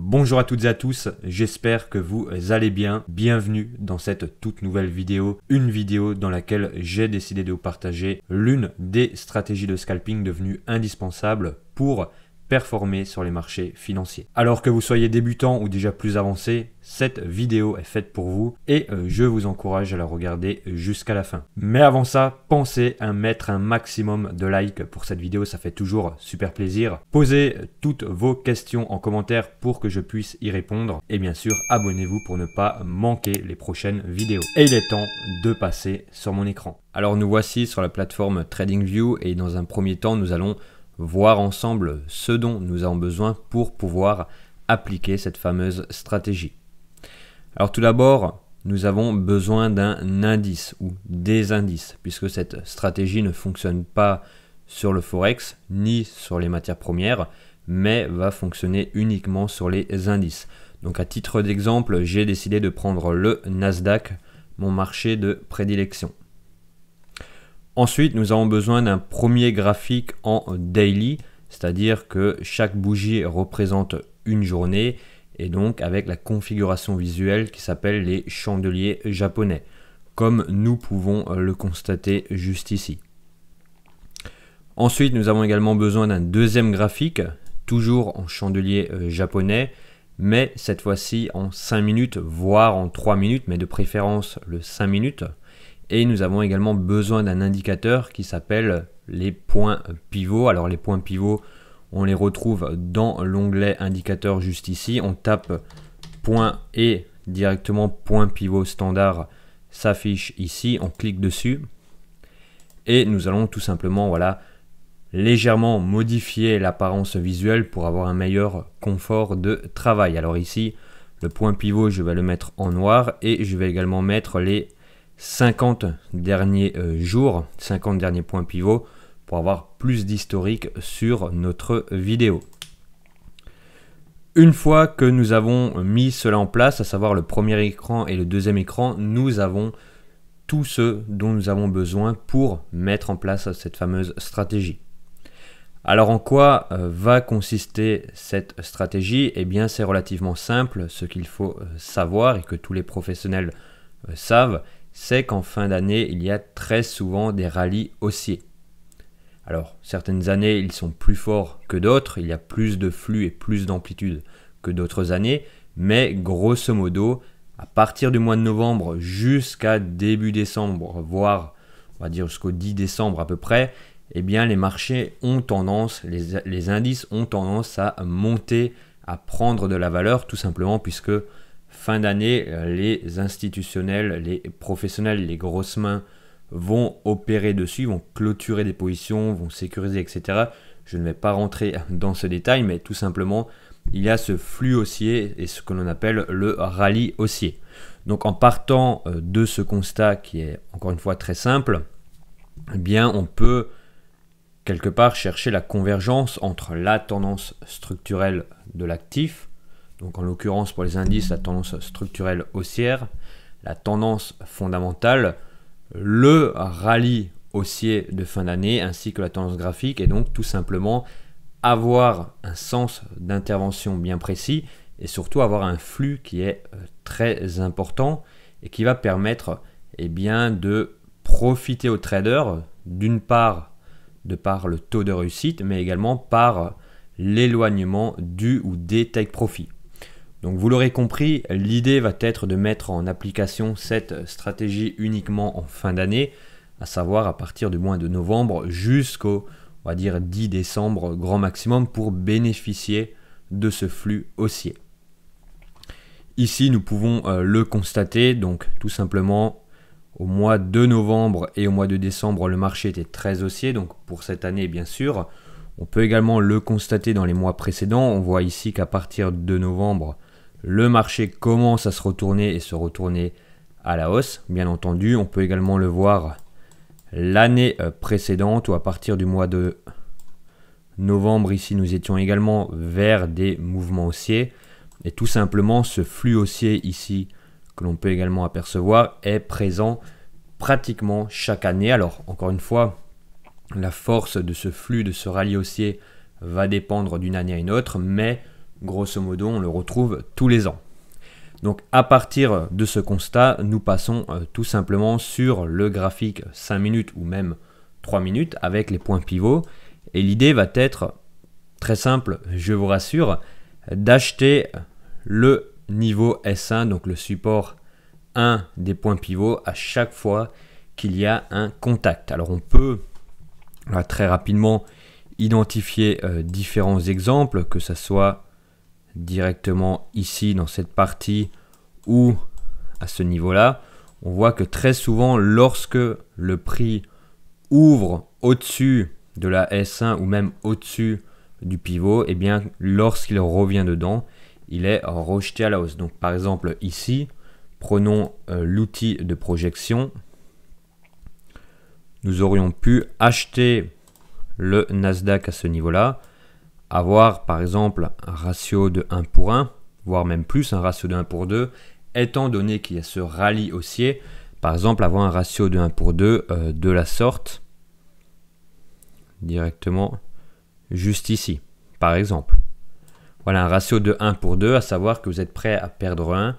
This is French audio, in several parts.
Bonjour à toutes et à tous, j'espère que vous allez bien. Bienvenue dans cette toute nouvelle vidéo, une vidéo dans laquelle j'ai décidé de vous partager l'une des stratégies de scalping devenues indispensables pour performer sur les marchés financiers. Alors que vous soyez débutant ou déjà plus avancé, cette vidéo est faite pour vous et je vous encourage à la regarder jusqu'à la fin. Mais avant ça, pensez à mettre un maximum de likes pour cette vidéo, ça fait toujours super plaisir. Posez toutes vos questions en commentaire pour que je puisse y répondre et bien sûr, abonnez-vous pour ne pas manquer les prochaines vidéos. Et il est temps de passer sur mon écran. Alors nous voici sur la plateforme TradingView et dans un premier temps, nous allons voir ensemble ce dont nous avons besoin pour pouvoir appliquer cette fameuse stratégie. Alors tout d'abord, nous avons besoin d'un indice ou des indices puisque cette stratégie ne fonctionne pas sur le Forex ni sur les matières premières mais va fonctionner uniquement sur les indices. Donc à titre d'exemple, j'ai décidé de prendre le Nasdaq, mon marché de prédilection. Ensuite, nous avons besoin d'un premier graphique en daily, c'est-à-dire que chaque bougie représente une journée et donc avec la configuration visuelle qui s'appelle les chandeliers japonais, comme nous pouvons le constater juste ici. Ensuite, nous avons également besoin d'un deuxième graphique, toujours en chandelier japonais, mais cette fois-ci en 5 minutes, voire en 3 minutes, mais de préférence le 5 minutes. Et nous avons également besoin d'un indicateur qui s'appelle les points pivots. Alors les points pivots, on les retrouve dans l'onglet indicateur juste ici. On tape point et directement point pivot standard s'affiche ici. On clique dessus et nous allons tout simplement légèrement modifier l'apparence visuelle pour avoir un meilleur confort de travail. Alors ici, le point pivot, je vais le mettre en noir et je vais également mettre les 50 derniers jours, 50 derniers points pivots pour avoir plus d'historique sur notre vidéo. Une fois que nous avons mis cela en place, à savoir le premier écran et le deuxième écran, nous avons tout ce dont nous avons besoin pour mettre en place cette fameuse stratégie. Alors en quoi va consister cette stratégie? Eh bien c'est relativement simple, ce qu'il faut savoir et que tous les professionnels savent, c'est qu'en fin d'année, il y a très souvent des rallyes haussiers. Alors, certaines années, ils sont plus forts que d'autres, il y a plus de flux et plus d'amplitude que d'autres années, mais grosso modo, à partir du mois de novembre jusqu'à début décembre, voire on va dire jusqu'au 10 décembre à peu près, eh bien les marchés ont tendance, les indices ont tendance à monter, à prendre de la valeur, tout simplement puisque fin d'année, les institutionnels, les professionnels, les grosses mains vont opérer dessus, vont clôturer des positions, vont sécuriser, etc. Je ne vais pas rentrer dans ce détail, mais tout simplement, il y a ce flux haussier et ce que l'on appelle le rallye haussier. Donc en partant de ce constat qui est encore une fois très simple, eh bien on peut quelque part chercher la convergence entre la tendance structurelle de l'actif, donc en l'occurrence pour les indices, la tendance structurelle haussière, la tendance fondamentale, le rallye haussier de fin d'année ainsi que la tendance graphique et donc tout simplement avoir un sens d'intervention bien précis et surtout avoir un flux qui est très important et qui va permettre de profiter aux traders d'une part de par le taux de réussite mais également par l'éloignement du ou des take profits. Donc vous l'aurez compris, l'idée va être de mettre en application cette stratégie uniquement en fin d'année, à savoir à partir du mois de novembre jusqu'au, on va dire 10 décembre grand maximum pour bénéficier de ce flux haussier. Ici nous pouvons le constater, donc tout simplement au mois de novembre et au mois de décembre le marché était très haussier, donc pour cette année bien sûr. On peut également le constater dans les mois précédents, on voit ici qu'à partir de novembre, le marché commence à se retourner et se retourner à la hausse. Bien entendu, on peut également le voir l'année précédente ou à partir du mois de novembre, ici nous étions également vers des mouvements haussiers. Et tout simplement, ce flux haussier ici que l'on peut également apercevoir est présent pratiquement chaque année. Alors encore une fois, la force de ce flux, de ce rallye haussier va dépendre d'une année à une autre, mais grosso modo, on le retrouve tous les ans. Donc à partir de ce constat, nous passons tout simplement sur le graphique 5 minutes ou même 3 minutes avec les points pivots. Et l'idée va être très simple, je vous rassure, d'acheter le niveau S1, donc le support 1 des points pivots à chaque fois qu'il y a un contact. Alors on peut très rapidement identifier différents exemples, que ce soit directement ici dans cette partie ou à ce niveau-là. On voit que très souvent, lorsque le prix ouvre au-dessus de la S1 ou même au-dessus du pivot, et bien lorsqu'il revient dedans, il est rejeté à la hausse. Donc par exemple ici, prenons l'outil de projection. Nous aurions pu acheter le Nasdaq à ce niveau-là, avoir par exemple un ratio de 1 pour 1, voire même plus, un ratio de 1 pour 2, étant donné qu'il y a ce rallye haussier, par exemple avoir un ratio de 1 pour 2 de la sorte, directement juste ici, par exemple. Voilà un ratio de 1 pour 2, à savoir que vous êtes prêt à perdre 1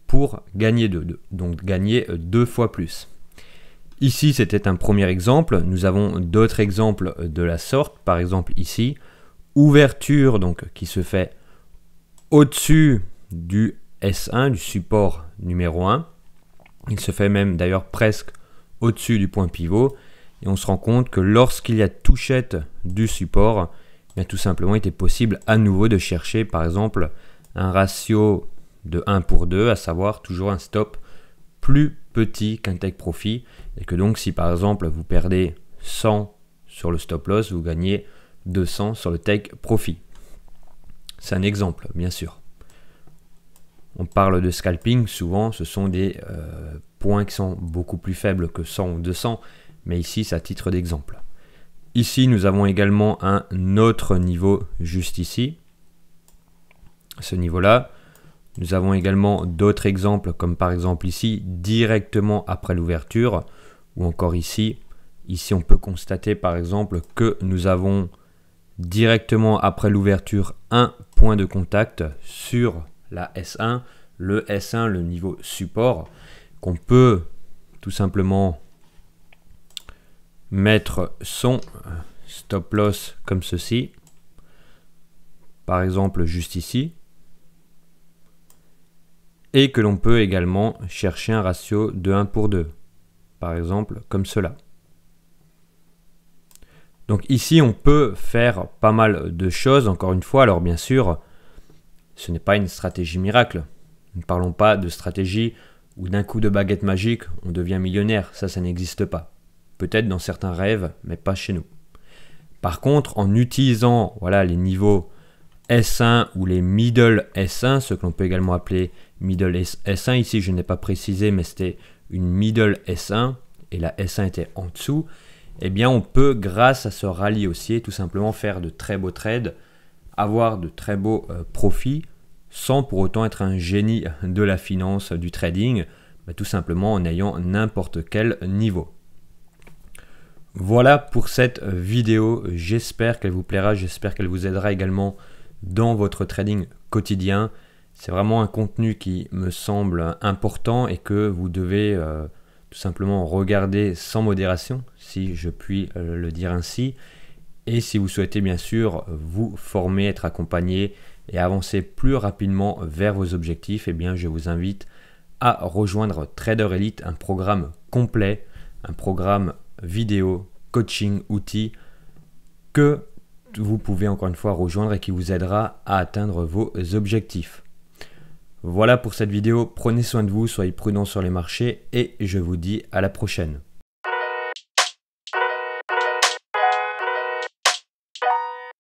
pour gagner 2, donc gagner 2 fois plus. Ici, c'était un premier exemple. Nous avons d'autres exemples de la sorte. Par exemple, ici, ouverture donc, qui se fait au-dessus du S1, du support numéro 1. Il se fait même d'ailleurs presque au-dessus du point pivot. Et on se rend compte que lorsqu'il y a touchette du support, bien, tout simplement, il était possible à nouveau de chercher, par exemple, un ratio de 1 pour 2, à savoir toujours un stop plus petit qu'un take profit, et que donc si par exemple vous perdez 100 sur le stop loss, vous gagnez 200 sur le take profit. C'est un exemple, bien sûr. On parle de scalping, souvent ce sont des points qui sont beaucoup plus faibles que 100 ou 200, mais ici c'est à titre d'exemple. Ici nous avons également un autre niveau juste ici, ce niveau-là. Nous avons également d'autres exemples, comme par exemple ici, directement après l'ouverture, ou encore ici. Ici, on peut constater par exemple que nous avons directement après l'ouverture un point de contact sur la S1, le niveau support, qu'on peut tout simplement mettre son stop loss comme ceci, par exemple juste ici. Et que l'on peut également chercher un ratio de 1 pour 2, par exemple comme cela. Donc ici, on peut faire pas mal de choses, encore une fois. Alors bien sûr, ce n'est pas une stratégie miracle. Nous ne parlons pas de stratégie où d'un coup de baguette magique, on devient millionnaire. Ça n'existe pas. Peut-être dans certains rêves, mais pas chez nous. Par contre, en utilisant les niveaux S1 ou les middle S1, ce que l'on peut également appeler middle S1, ici je n'ai pas précisé, mais c'était une middle S1 et la S1 était en dessous, eh bien on peut, grâce à ce rallye haussier, tout simplement faire de très beaux trades, avoir de très beaux profits, sans pour autant être un génie de la finance, du trading, mais tout simplement en ayant n'importe quel niveau. Voilà pour cette vidéo, j'espère qu'elle vous plaira, j'espère qu'elle vous aidera également dans votre trading quotidien. C'est vraiment un contenu qui me semble important et que vous devez tout simplement regarder sans modération, si je puis le dire ainsi. Et si vous souhaitez bien sûr vous former, être accompagné et avancer plus rapidement vers vos objectifs, eh bien je vous invite à rejoindre Trader Elite, un programme complet, un programme vidéo, coaching, outils que vous pouvez encore une fois rejoindre et qui vous aidera à atteindre vos objectifs. Voilà pour cette vidéo, prenez soin de vous, soyez prudents sur les marchés et je vous dis à la prochaine.